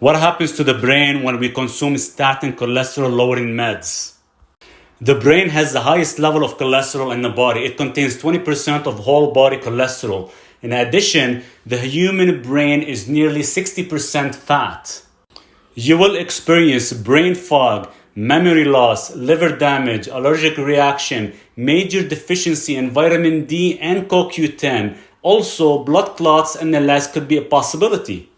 What happens to the brain when we consume statin cholesterol-lowering meds? The brain has the highest level of cholesterol in the body. It contains 20% of whole body cholesterol. In addition, the human brain is nearly 60% fat. You will experience brain fog, memory loss, liver damage, allergic reaction, major deficiency in vitamin D and CoQ10. Also, blood clots in the legs could be a possibility.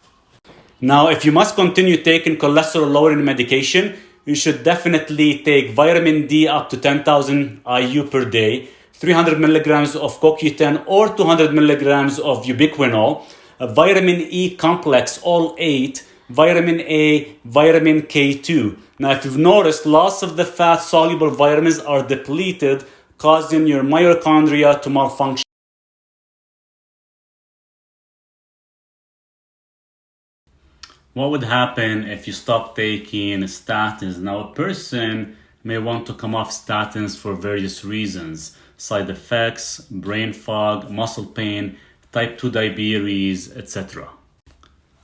Now, if you must continue taking cholesterol-lowering medication, you should definitely take vitamin D up to 10,000 IU per day, 300 milligrams of CoQ10 or 200 milligrams of ubiquinol, a vitamin E complex, all 8, vitamin A, vitamin K2. Now, if you've noticed, lots of the fat-soluble vitamins are depleted, causing your mitochondria to malfunction. What would happen if you stop taking statins? Now, a person may want to come off statins for various reasons: side effects, brain fog, muscle pain, type 2 diabetes, etc.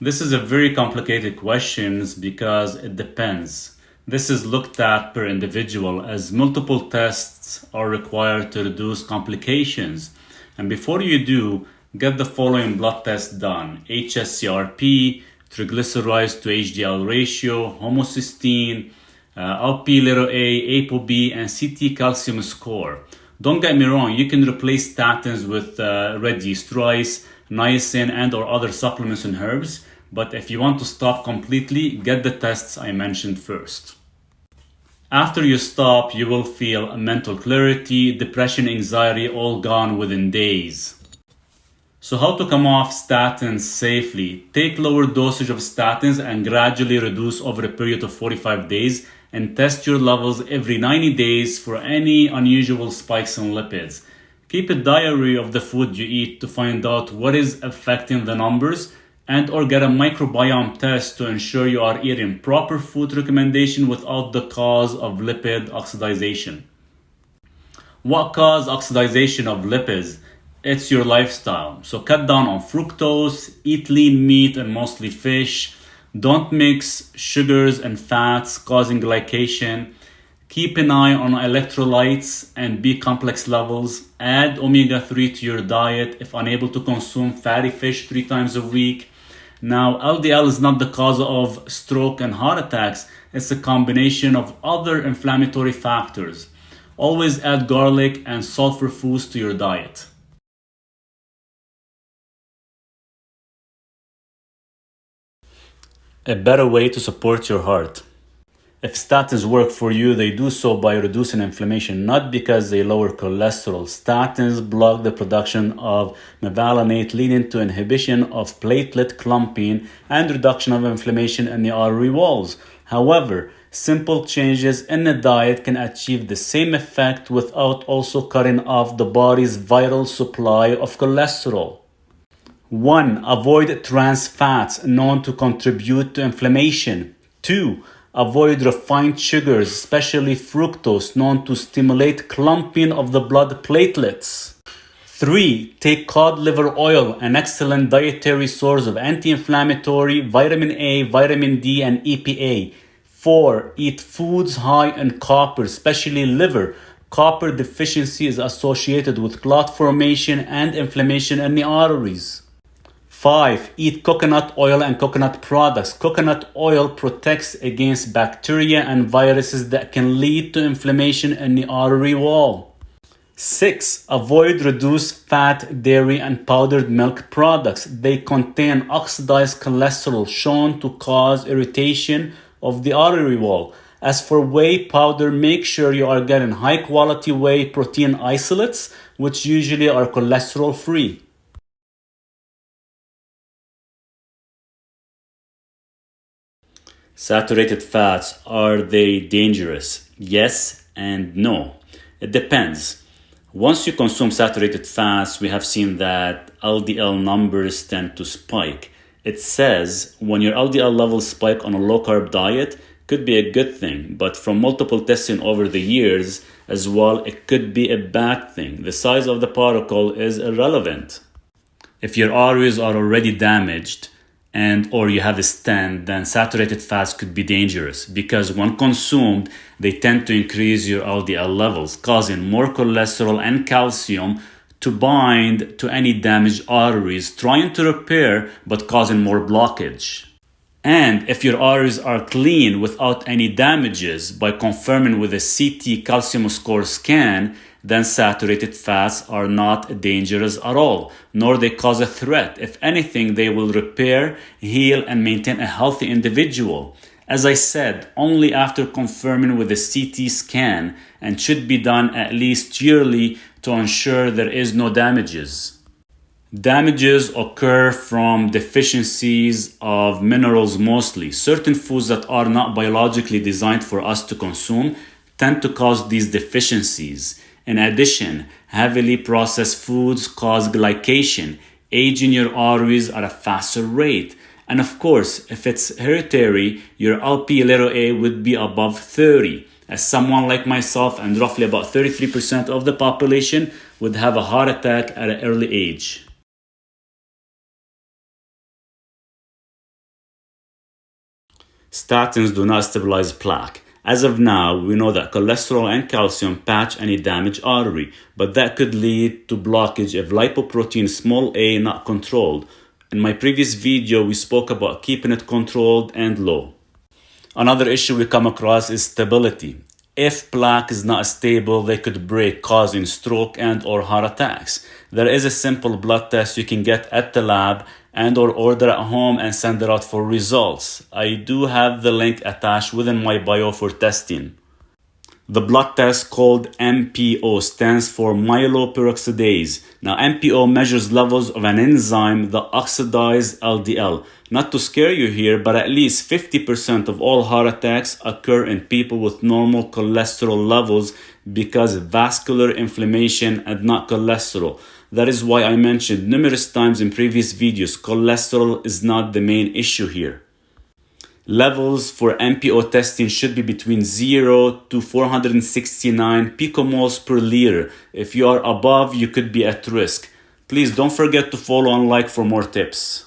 This is a very complicated question because it depends. This is looked at per individual, as multiple tests are required to reduce complications. And before you do, get the following blood tests done: HSCRP, triglycerides to HDL ratio, homocysteine, Lp(a), ApoB, and CT calcium score. Don't get me wrong, you can replace statins with red yeast rice, niacin, and or other supplements and herbs, but if you want to stop completely, get the tests I mentioned first. After you stop, you will feel mental clarity, depression, anxiety, all gone within days. So how to come off statins safely? Take lower dosage of statins and gradually reduce over a period of 45 days, and test your levels every 90 days for any unusual spikes in lipids. Keep a diary of the food you eat to find out what is affecting the numbers, and or get a microbiome test to ensure you are eating proper food recommendation without the cause of lipid oxidation. What causes oxidation of lipids? It's your lifestyle. So cut down on fructose, eat lean meat and mostly fish. Don't mix sugars and fats causing glycation. Keep an eye on electrolytes and B complex levels. Add omega-3 to your diet if unable to consume fatty fish 3 times a week. Now, LDL is not the cause of stroke and heart attacks. It's a combination of other inflammatory factors. Always add garlic and sulfur foods to your diet. A better way to support your heart. If statins work for you, they do so by reducing inflammation, not because they lower cholesterol. Statins block the production of mevalonate, leading to inhibition of platelet clumping and reduction of inflammation in the artery walls. However, simple changes in the diet can achieve the same effect without also cutting off the body's vital supply of cholesterol. 1. Avoid trans fats known to contribute to inflammation. 2. Avoid refined sugars, especially fructose, known to stimulate clumping of the blood platelets. 3. Take cod liver oil, an excellent dietary source of anti-inflammatory, vitamin A, vitamin D, and EPA. 4. Eat foods high in copper, especially liver. Copper deficiency is associated with clot formation and inflammation in the arteries. 5. Eat coconut oil and coconut products. Coconut oil protects against bacteria and viruses that can lead to inflammation in the artery wall. 6. Avoid reduced fat, dairy, and powdered milk products. They contain oxidized cholesterol shown to cause irritation of the artery wall. As for whey powder, make sure you are getting high quality whey protein isolates, which usually are cholesterol free. Saturated fats, are they dangerous? Yes and no. It depends. Once you consume saturated fats, we have seen that LDL numbers tend to spike. It says when your LDL levels spike on a low-carb diet, could be a good thing, but from multiple testing over the years as well, it could be a bad thing. The size of the particle is irrelevant. If your arteries are already damaged and or you have a stent, then saturated fats could be dangerous because when consumed, they tend to increase your LDL levels, causing more cholesterol and calcium to bind to any damaged arteries, trying to repair but causing more blockage. And if your arteries are clean without any damages by confirming with a CT calcium score scan, then saturated fats are not dangerous at all, nor they cause a threat. If anything, they will repair, heal, and maintain a healthy individual. As I said, only after confirming with a CT scan, and should be done at least yearly to ensure there is no damages. Damages occur from deficiencies of minerals mostly. Certain foods that are not biologically designed for us to consume tend to cause these deficiencies. In addition, heavily processed foods cause glycation, aging your arteries at a faster rate. And of course, if it's hereditary, your Lp(a) would be above 30. As someone like myself and roughly about 33% of the population would have a heart attack at an early age. Statins do not stabilize plaque. As of now, we know that cholesterol and calcium patch any damaged artery, but that could lead to blockage if lipoprotein small a not controlled. In my previous video, we spoke about keeping it controlled and low. Another issue we come across is stability. If plaque is not stable, they could break, causing stroke and or heart attacks. There is a simple blood test you can get at the lab and or order at home and send it out for results. I do have the link attached within my bio for testing. The blood test called MPO stands for myeloperoxidase. Now MPO measures levels of an enzyme that oxidizes LDL. Not to scare you here, but at least 50% of all heart attacks occur in people with normal cholesterol levels because of vascular inflammation and not cholesterol. That is why I mentioned numerous times in previous videos, cholesterol is not the main issue here. Levels for MPO testing should be between 0 to 469 picomoles per liter. If you are above, you could be at risk. Please don't forget to follow and like for more tips.